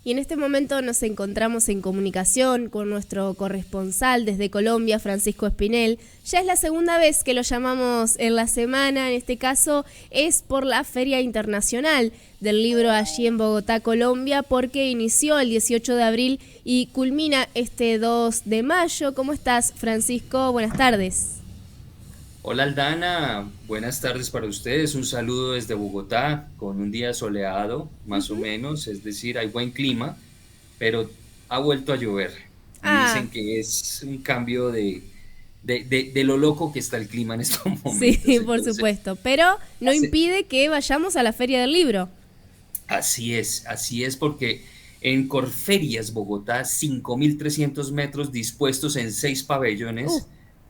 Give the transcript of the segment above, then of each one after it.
Y en este momento nos encontramos en comunicación con nuestro corresponsal desde Colombia, Francisco Espinel. Ya es la segunda vez que lo llamamos en la semana, en este caso es por la Feria Internacional del Libro allí en Bogotá, Colombia, porque inició el 18 de abril y culmina este 2 de mayo. ¿Cómo estás, Francisco? Buenas tardes. Hola Aldana, buenas tardes para ustedes. Un saludo desde Bogotá con un día soleado, más o Ujú. menos, es decir, hay buen clima, pero ha vuelto a llover. Me Ah, dicen que es un cambio de lo loco que está el clima en estos sí, momentos. por Entonces, supuesto, pero no hace- impide que vayamos a la Feria del Libro. así es, porque en Corferias, Bogotá, 5.300 metros dispuestos en 6 pabellones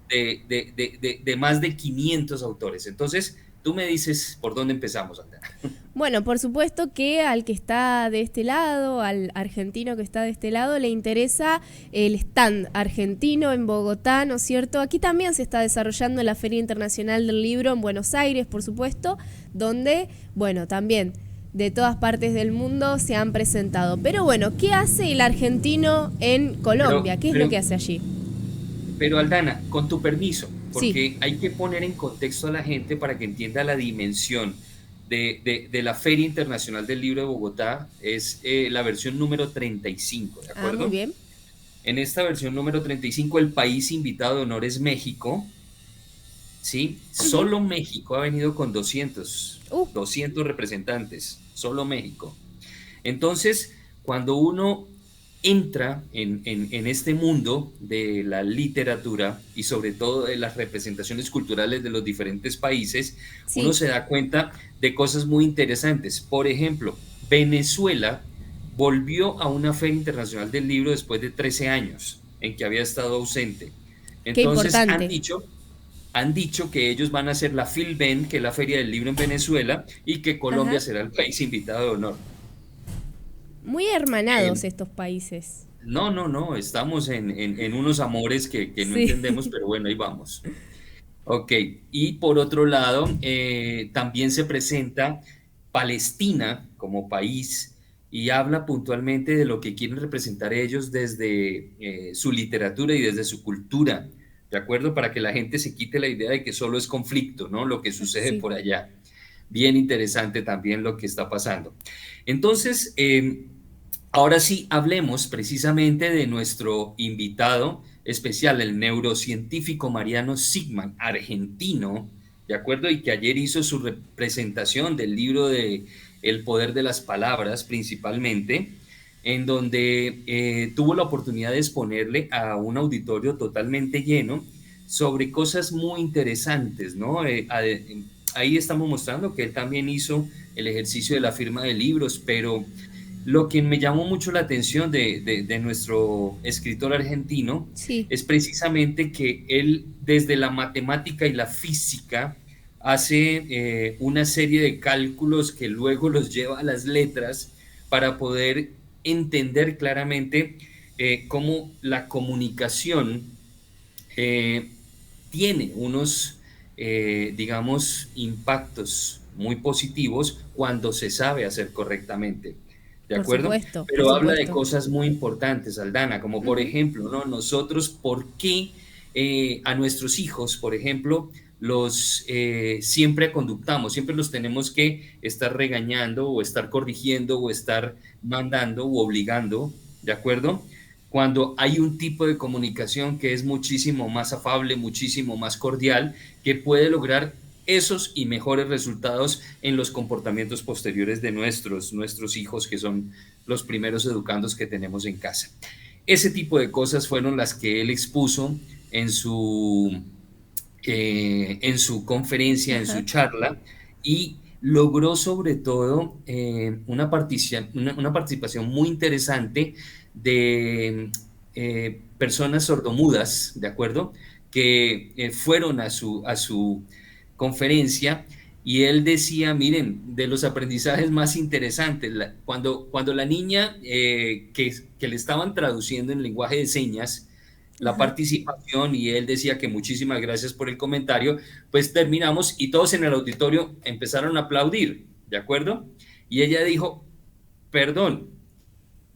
de más de 500 autores. Entonces, tú me dices por dónde empezamos, Aldana. Bueno, por supuesto que al que está de este lado, al argentino que está de este lado, le interesa el stand argentino en Bogotá, ¿no es cierto? Aquí también se está desarrollando la Feria Internacional del Libro en Buenos Aires, por supuesto, donde, bueno, también de todas partes del mundo se han presentado. Pero bueno, ¿qué hace el argentino en Pero, Colombia? ¿Qué es lo pero, que hace allí? pero Aldana, con tu permiso, Sí. porque hay que poner en contexto a la gente para que entienda la dimensión de la Feria Internacional del Libro de Bogotá. Es la versión número 35, ¿de Ah, muy acuerdo? bien. En esta versión número 35, el país invitado de honor es México, ¿sí? Ujú. Solo México ha venido con 200, Uh, 200 representantes, solo México. Entonces, cuando uno entra en este mundo de la literatura y sobre todo de las representaciones culturales de los diferentes países, uno sí. se da cuenta de cosas muy interesantes. Por ejemplo, Venezuela volvió a una Feria Internacional del Libro después de 13 años en que había estado ausente. Qué Entonces, importante. han dicho que ellos van a hacer la Filben, que es la Feria del Libro en Venezuela, y que Colombia Ajá. será el país invitado de honor. Muy hermanados Eh, estos países. no, estamos en unos amores que no Sí. entendemos, pero bueno, ahí vamos. Ok, y por otro lado, también se presenta Palestina como país y habla puntualmente de lo que quieren representar ellos desde su literatura y desde su cultura, ¿de acuerdo? Para que la gente se quite la idea de que solo es conflicto, ¿no? Lo que sucede Sí. por allá. Bien interesante también lo que está pasando. Entonces, ahora sí, hablemos precisamente de nuestro invitado especial, el neurocientífico Mariano Sigman, argentino, ¿de acuerdo? Y que ayer hizo su representación del libro de El poder de las palabras, principalmente, en donde tuvo la oportunidad de exponerle a un auditorio totalmente lleno sobre cosas muy interesantes, ¿no? Ahí estamos mostrando que él también hizo el ejercicio de la firma de libros, pero lo que me llamó mucho la atención de nuestro escritor argentino Sí. es precisamente que él desde la matemática y la física hace una serie de cálculos que luego los lleva a las letras para poder entender claramente cómo la comunicación eh, tiene unos, digamos, impactos muy positivos cuando se sabe hacer correctamente. ¿De Por acuerdo? supuesto, por Pero habla de supuesto. cosas muy importantes, Aldana, como por Ujú. ejemplo, ¿no? Nosotros, ¿por qué a nuestros hijos, por ejemplo, los siempre conductamos, siempre los tenemos que estar regañando o estar corrigiendo o estar mandando o obligando, ¿de acuerdo? Cuando hay un tipo de comunicación que es muchísimo más afable, muchísimo más cordial, que puede lograr esos y mejores resultados en los comportamientos posteriores de nuestros hijos, que son los primeros educandos que tenemos en casa. Ese tipo de cosas fueron las que él expuso en su conferencia, en su Ajá. charla, y logró sobre todo una participación muy interesante de personas sordomudas, ¿de acuerdo? Que fueron a su conferencia y él decía, miren, de los aprendizajes más interesantes, cuando la niña que le estaban traduciendo en lenguaje de señas, la Ajá. participación y él decía que muchísimas gracias por el comentario, pues terminamos y todos en el auditorio empezaron a aplaudir, ¿de acuerdo? Y ella dijo, perdón,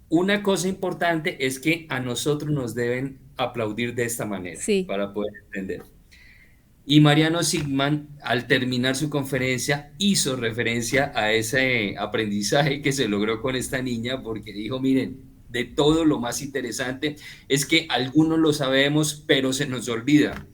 una cosa importante es que a nosotros nos deben aplaudir de esta manera Sí, para poder entender. Y Mariano Sigman, al terminar su conferencia, hizo referencia a ese aprendizaje que se logró con esta niña, porque dijo, miren, de todo lo más interesante es que algunos lo sabemos, pero se nos olvida.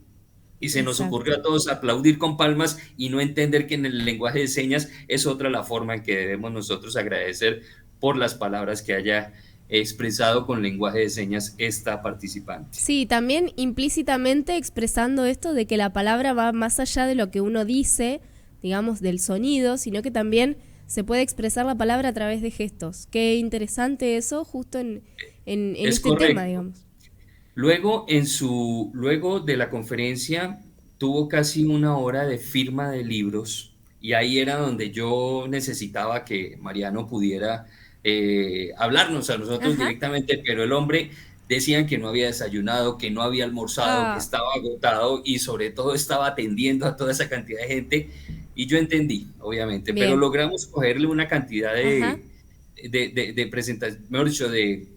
Y se nos exacto. ocurrió a todos aplaudir con palmas y no entender que en el lenguaje de señas es otra la forma en que debemos nosotros agradecer por las palabras que haya expresado con lenguaje de señas esta participante. Sí, también implícitamente expresando esto de que la palabra va más allá de lo que uno dice, digamos, del sonido, sino que también se puede expresar la palabra a través de gestos. Qué interesante eso, justo en Es este tema, correcto. digamos. Luego, luego de la conferencia, tuvo casi una hora de firma de libros y ahí era donde yo necesitaba que Mariano pudiera hablarnos a nosotros Ajá. directamente, pero el hombre decían que no había desayunado, que no había almorzado, que Ah, estaba agotado y sobre todo estaba atendiendo a toda esa cantidad de gente y yo entendí, obviamente, pero bien. logramos cogerle una cantidad Ajá. de presentación, mejor dicho, de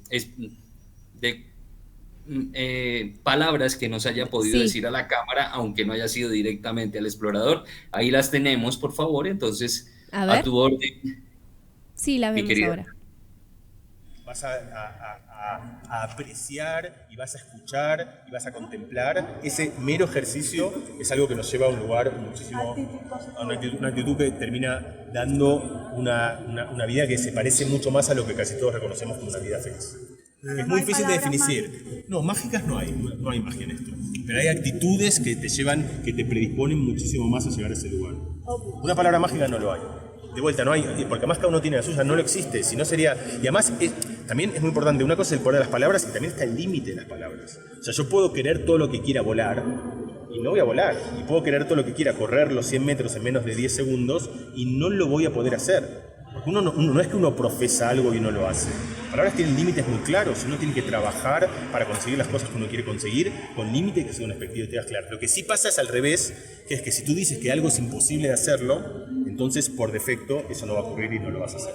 palabras que nos haya podido Sí. decir a la cámara, aunque no haya sido directamente al explorador. Ahí las tenemos, por favor. Entonces, A a ver. tu orden, Sí, las mi vemos querida. ahora. Vas a apreciar y vas a escuchar y vas a contemplar. Ese mero ejercicio es algo que nos lleva a un lugar muchísimo, a una actitud que termina dando una vida que se parece mucho más a lo que casi todos reconocemos como una vida feliz. Es muy difícil de definir. No, mágicas no hay magia en esto. Pero hay actitudes que te llevan, que te predisponen muchísimo más a llegar a ese lugar. Una palabra mágica no lo hay. De vuelta, no hay, porque además cada uno tiene la suya, no lo existe, si no sería... Y además, también es muy importante, una cosa es el poder de las palabras y también está el límite de las palabras. O sea, yo puedo querer todo lo que quiera volar y no voy a volar. Y puedo querer todo lo que quiera correr los 100 metros en menos de 10 segundos y no lo voy a poder hacer. Porque no es que uno profesa algo y no lo hace. Las palabras tienen límites muy claros, uno tiene que trabajar para conseguir las cosas que uno quiere conseguir con límites que son expectativas claras. Lo que sí pasa es al revés, que es que si tú dices que algo es imposible de hacerlo, entonces por defecto eso no va a ocurrir y no lo vas a hacer.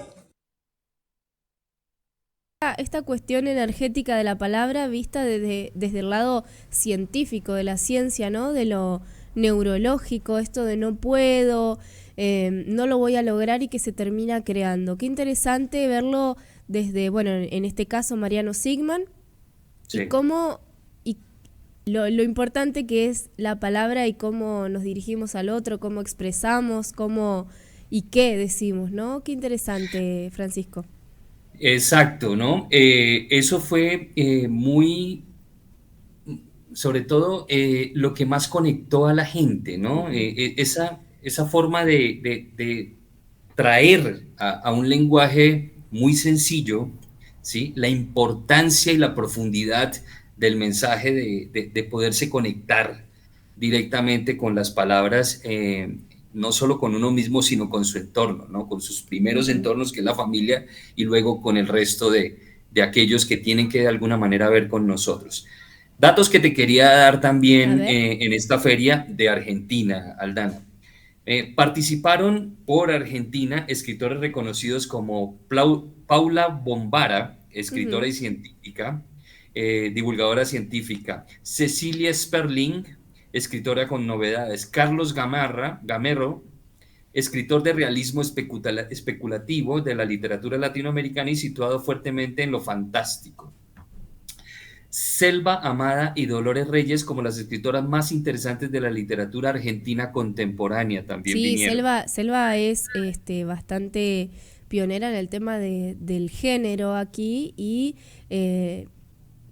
Esta cuestión energética de la palabra vista desde el lado científico de la ciencia, ¿no? De lo neurológico, esto de no puedo, no lo voy a lograr y que se termina creando. Qué interesante verlo desde, bueno, en este caso Mariano Sigman, y Sí. cómo, y lo importante que es la palabra y cómo nos dirigimos al otro, cómo expresamos, cómo y qué decimos, ¿no? Qué interesante, Francisco. Exacto, ¿no? Eso fue muy, sobre todo, lo que más conectó a la gente, ¿no? Esa forma de traer a un lenguaje muy sencillo, ¿sí? La importancia y la profundidad del mensaje de poderse conectar directamente con las palabras, no solo con uno mismo, sino con su entorno, ¿no? Con sus primeros Ujú. entornos, que es la familia, y luego con el resto de aquellos que tienen que de alguna manera ver con nosotros. Datos que te quería dar A también ver. en esta feria de Argentina, Aldana. Participaron por Argentina escritores reconocidos como Paula Bombara, escritora Ujú. y científica, divulgadora científica, Cecilia Sperling, escritora con novedades, Carlos Gamero, escritor de realismo especulativo de la literatura latinoamericana y situado fuertemente en lo fantástico. Selva Amada y Dolores Reyes como las escritoras más interesantes de la literatura argentina contemporánea también Sí, vinieron. Selva es bastante pionera en el tema del género aquí y eh,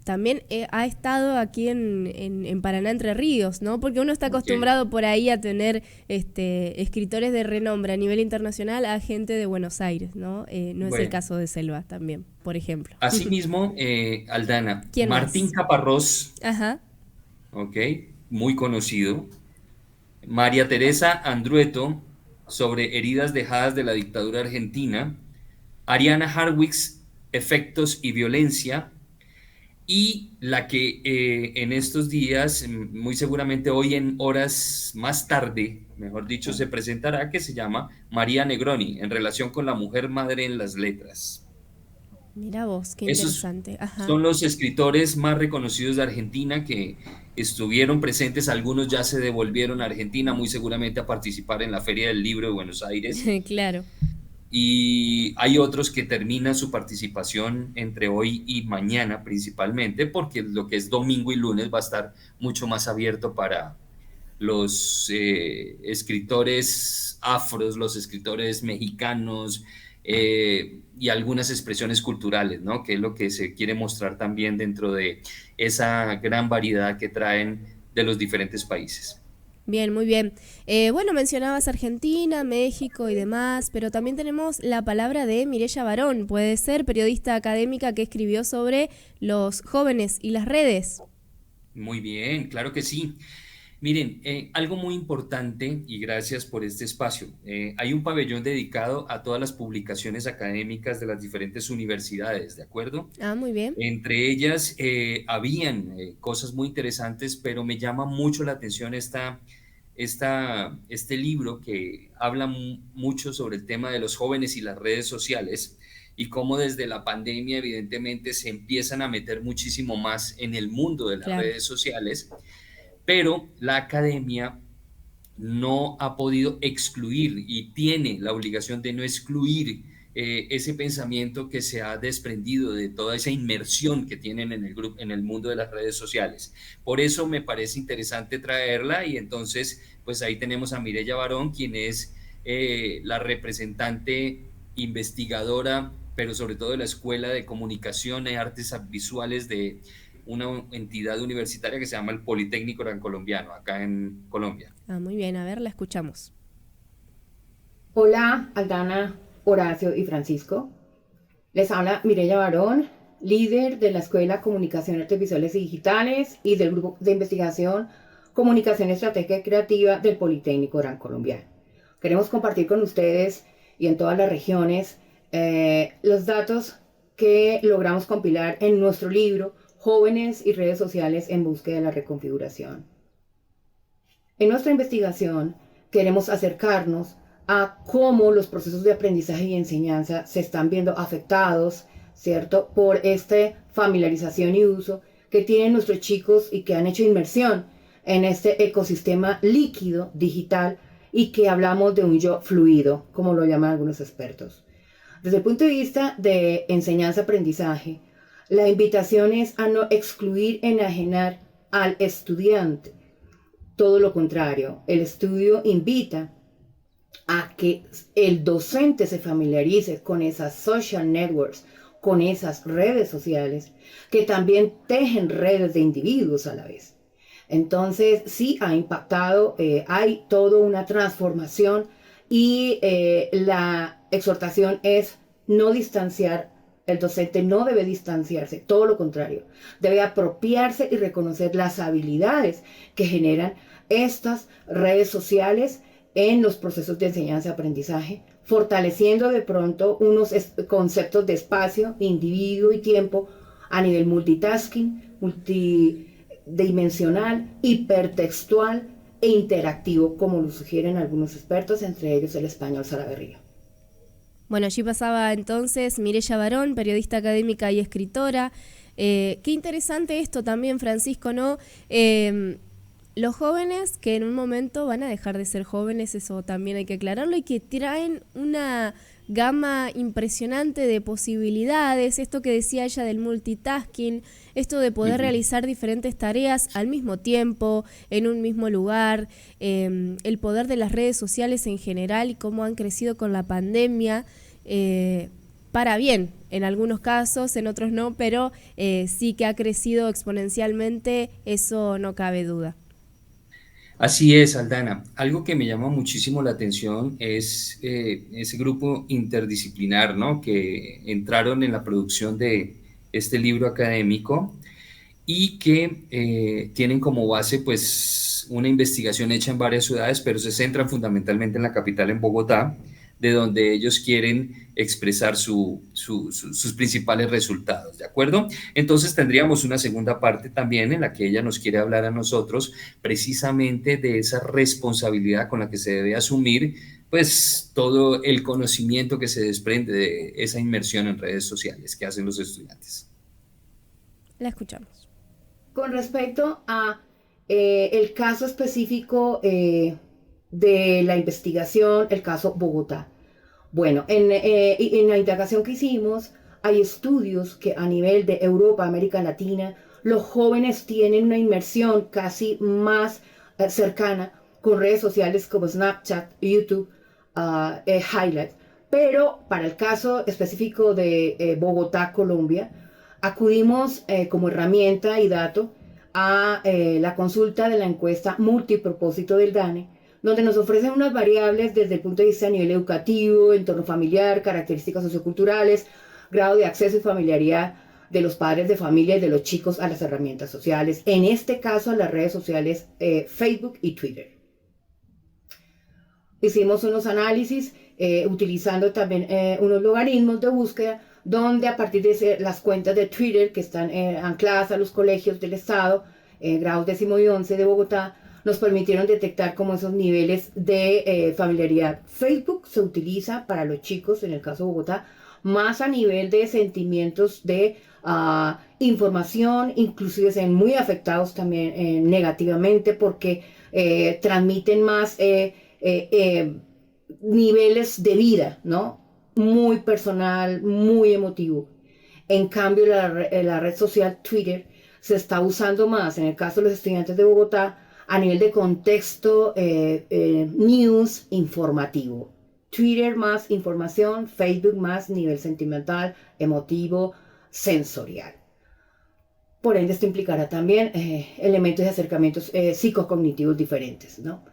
también ha estado aquí en Paraná, Entre Ríos, ¿no? Porque uno está Ok, acostumbrado por ahí a tener escritores de renombre a nivel internacional a gente de Buenos Aires, ¿no? No es el bueno. caso de Selva también, por ejemplo. Asimismo, Aldana, ¿Quién Martín más? Caparrós, Ajá. ok, muy conocido. María Teresa Andrueto, sobre heridas dejadas de la dictadura argentina. Ariana Harwicz, efectos y violencia. Y la que en estos días, muy seguramente hoy en horas más tarde, mejor dicho, se presentará, que se llama María Negroni, en relación con la mujer madre en las letras. Mira vos, qué Esos interesante. Ajá. son los escritores más reconocidos de Argentina que estuvieron presentes, algunos ya se devolvieron a Argentina, muy seguramente a participar en la Feria del Libro de Buenos Aires, Claro. y hay otros que terminan su participación entre hoy y mañana principalmente, porque lo que es domingo y lunes va a estar mucho más abierto para los escritores afros, los escritores mexicanos y algunas expresiones culturales, ¿no? Que es lo que se quiere mostrar también dentro de esa gran variedad que traen de los diferentes países. Bien, muy bien. Bueno, mencionabas Argentina, México y demás, pero también tenemos la palabra de Mireya Barón, puede ser periodista académica que escribió sobre los jóvenes y las redes. Muy bien, claro que sí. Miren, algo muy importante y gracias por este espacio. Hay un pabellón dedicado a todas las publicaciones académicas de las diferentes universidades, ¿de acuerdo? Ah, muy bien. Entre ellas habían cosas muy interesantes, pero me llama mucho la atención este libro que habla mucho sobre el tema de los jóvenes y las redes sociales y cómo desde la pandemia evidentemente se empiezan a meter muchísimo más en el mundo de las Claro. redes sociales, pero la academia no ha podido excluir y tiene la obligación de no excluir ese pensamiento que se ha desprendido de toda esa inmersión que tienen en el grupo, en el mundo de las redes sociales. Por eso me parece interesante traerla y entonces pues ahí tenemos a Mireya Barón, quien es la representante investigadora, pero sobre todo de la Escuela de Comunicación y Artes Visuales de una entidad universitaria que se llama el Politécnico Gran Colombiano, acá en Colombia. Ah, muy bien, a ver, la escuchamos. Hola, Aldana, Horacio y Francisco. Les habla Mireya Barón, líder de la Escuela Comunicación, Artes Visuales y Digitales y del Grupo de Investigación Comunicación Estratégica y Creativa del Politécnico Gran Colombiano. Queremos compartir con ustedes y en todas las regiones los datos que logramos compilar en nuestro libro Jóvenes y redes sociales en búsqueda de la reconfiguración. En nuestra investigación queremos acercarnos a cómo los procesos de aprendizaje y enseñanza se están viendo afectados, ¿cierto?, por esta familiarización y uso que tienen nuestros chicos y que han hecho inmersión en este ecosistema líquido digital y que hablamos de un yo fluido, como lo llaman algunos expertos. Desde el punto de vista de enseñanza-aprendizaje, la invitación es a no excluir, enajenar al estudiante. Todo lo contrario, el estudio invita a que el docente se familiarice con esas social networks, con esas redes sociales, que también tejen redes de individuos a la vez. Entonces, sí ha impactado, hay toda una transformación y la exhortación es no distanciar. El docente no debe distanciarse, todo lo contrario, debe apropiarse y reconocer las habilidades que generan estas redes sociales en los procesos de enseñanza-aprendizaje, fortaleciendo de pronto unos conceptos de espacio, individuo y tiempo a nivel multitasking, multidimensional, hipertextual e interactivo, como lo sugieren algunos expertos, entre ellos el español Salaverría. Bueno, allí pasaba entonces Mireya Barón, periodista académica y escritora. Qué interesante esto también, Francisco, ¿no? Los jóvenes que en un momento van a dejar de ser jóvenes, eso también hay que aclararlo, y que traen una gama impresionante de posibilidades, esto que decía ella del multitasking, esto de poder realizar diferentes tareas al mismo tiempo, en un mismo lugar, el poder de las redes sociales en general y cómo han crecido con la pandemia, para bien, en algunos casos, en otros no, pero sí que ha crecido exponencialmente, eso no cabe duda. Así es, Aldana. Algo que me llama muchísimo la atención es ese grupo interdisciplinar, ¿no?, que entraron en la producción de este libro académico y que tienen como base pues una investigación hecha en varias ciudades, pero se centran fundamentalmente en la capital, en Bogotá, de donde ellos quieren expresar sus principales resultados, ¿de acuerdo? Entonces tendríamos una segunda parte también en la que ella nos quiere hablar a nosotros precisamente de esa responsabilidad con la que se debe asumir pues todo el conocimiento que se desprende de esa inmersión en redes sociales que hacen los estudiantes. La escuchamos. Con respecto a el caso específico de la investigación, el caso Bogotá. Bueno, en la indagación que hicimos, hay estudios que a nivel de Europa, América Latina, los jóvenes tienen una inmersión casi más cercana con redes sociales como Snapchat, YouTube, Highlight. Pero para el caso específico de Bogotá, Colombia, acudimos como herramienta y dato a la consulta de la encuesta multipropósito del DANE, donde nos ofrecen unas variables desde el punto de vista a nivel educativo, entorno familiar, características socioculturales, grado de acceso y familiaridad de los padres de familia y de los chicos a las herramientas sociales, en este caso a las redes sociales Facebook y Twitter. Hicimos unos análisis utilizando también unos logaritmos de búsqueda, donde a partir de las cuentas de Twitter que están ancladas a los colegios del estado, grados 10º y 11 de Bogotá, nos permitieron detectar como esos niveles de familiaridad. Facebook se utiliza para los chicos, en el caso de Bogotá, más a nivel de sentimientos de información, inclusive se ven muy afectados también negativamente porque transmiten más niveles de vida, ¿no? Muy personal, muy emotivo. En cambio, la red social Twitter se está usando más, en el caso de los estudiantes de Bogotá, a nivel de contexto news informativo. Twitter más información, Facebook más nivel sentimental, emotivo, sensorial. Por ende, esto implicará también elementos de acercamientos psicocognitivos diferentes, ¿no?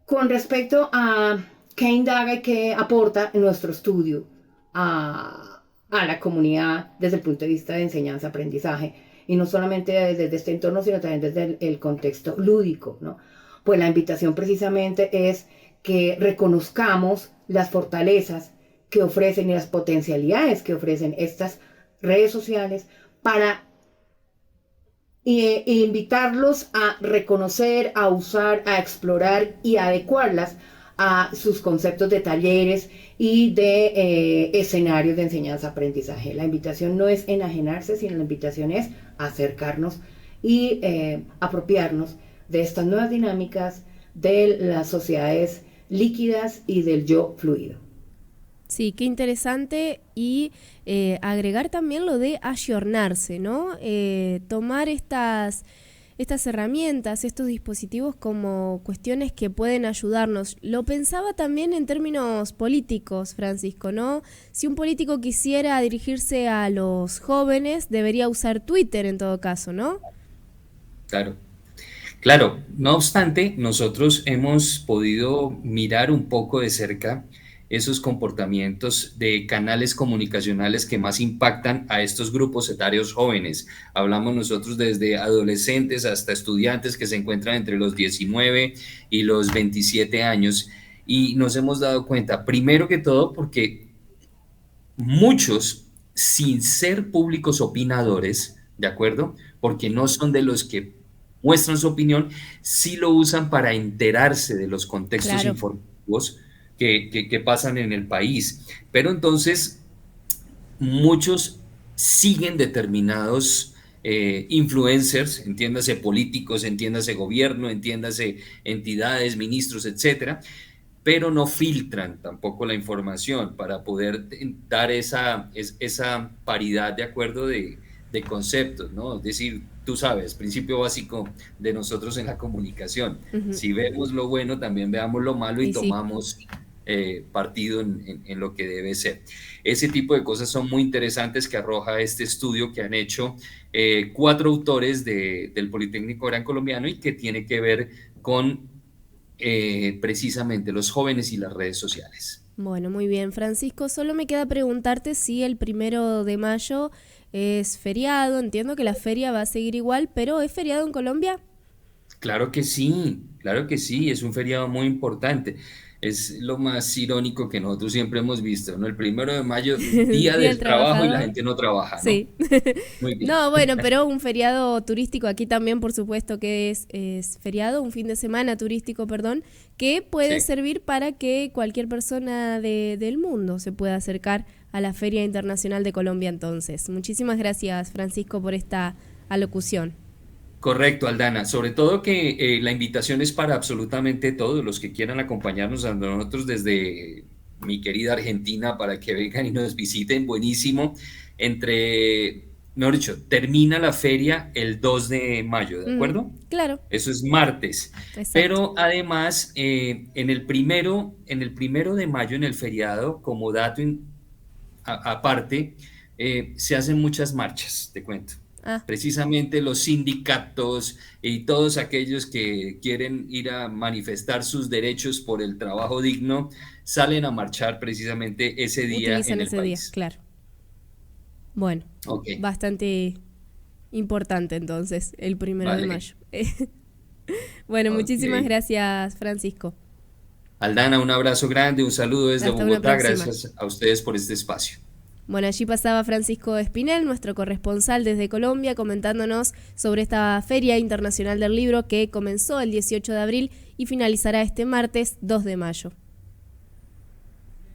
Con respecto a qué indaga y qué aporta en nuestro estudio a la comunidad desde el punto de vista de enseñanza-aprendizaje, y no solamente desde este entorno, sino también desde el contexto lúdico, ¿no? Pues la invitación precisamente es que reconozcamos las fortalezas que ofrecen y las potencialidades que ofrecen estas redes sociales para invitarlos a reconocer, a usar, a explorar y a adecuarlas a sus conceptos de talleres y de escenarios de enseñanza-aprendizaje. La invitación no es enajenarse, sino la invitación es acercarnos y apropiarnos de estas nuevas dinámicas de las sociedades líquidas y del yo fluido. Sí, qué interesante, y agregar también lo de ayornarse, ¿no? Tomar estas herramientas, estos dispositivos como cuestiones que pueden ayudarnos. Lo pensaba también en términos políticos, Francisco, ¿no? Si un político quisiera dirigirse a los jóvenes, debería usar Twitter en todo caso, ¿no? Claro. No obstante, nosotros hemos podido mirar un poco de cerca esos comportamientos de canales comunicacionales que más impactan a estos grupos etarios jóvenes. Hablamos nosotros desde adolescentes hasta estudiantes que se encuentran entre los 19 y los 27 años, y nos hemos dado cuenta, primero que todo, porque muchos, sin ser públicos opinadores, ¿de acuerdo? Porque no son de los que muestran su opinión, sí lo usan para enterarse de los contextos Claro. informativos que pasan en el país. Pero entonces muchos siguen determinados influencers, entiéndase políticos, entiéndase gobierno, entiéndase entidades, ministros, etcétera, pero no filtran tampoco la información para poder dar esa paridad de acuerdo de conceptos, ¿no? Es decir, tú sabes, principio básico de nosotros en la comunicación. Uh-huh. Si vemos lo bueno, también veamos lo malo y Y sí. tomamos partido en lo que debe ser. Ese tipo de cosas son muy interesantes que arroja este estudio que han hecho 4 autores del Politécnico Gran Colombiano y que tiene que ver con precisamente los jóvenes y las redes sociales. Bueno, muy bien, Francisco. Solo me queda preguntarte si el 1 de mayo es feriado. Entiendo que la feria va a seguir igual, pero ¿es feriado en Colombia? Claro que sí, es un feriado muy importante. Es lo más irónico que nosotros siempre hemos visto, ¿no? El 1 de mayo, Día Día del del Trabajo y la Trabajador. gente no trabaja, ¿no? Sí. Muy bien. No, bueno, pero un feriado turístico aquí también, por supuesto que es feriado, un fin de semana turístico, perdón, que puede Sí. servir para que cualquier persona del mundo se pueda acercar a la Feria Internacional de Colombia entonces. Muchísimas gracias, Francisco, por esta alocución. Correcto, Aldana. Sobre todo que la invitación es para absolutamente todos los que quieran acompañarnos a nosotros desde mi querida Argentina para que vengan y nos visiten. Buenísimo. Mejor dicho, termina la feria el 2 de mayo, ¿de Ujú, acuerdo? claro, Eso es martes. exacto. Pero además, en el primero de mayo, en el feriado, como dato aparte, se hacen muchas marchas, te cuento. Ah, Precisamente los sindicatos y todos aquellos que quieren ir a manifestar sus derechos por el trabajo digno salen a marchar precisamente ese día utilizan en el ese día, país. claro. Bueno, Ok, bastante importante entonces, el 1 de mayo. vale. Bueno, Ok. muchísimas gracias, Francisco. Aldana, un abrazo grande, un saludo desde Hasta una Bogotá. próxima. Gracias a ustedes por este espacio. Bueno, allí pasaba Francisco Espinel, nuestro corresponsal desde Colombia, comentándonos sobre esta Feria Internacional del Libro que comenzó el 18 de abril y finalizará este martes 2 de mayo.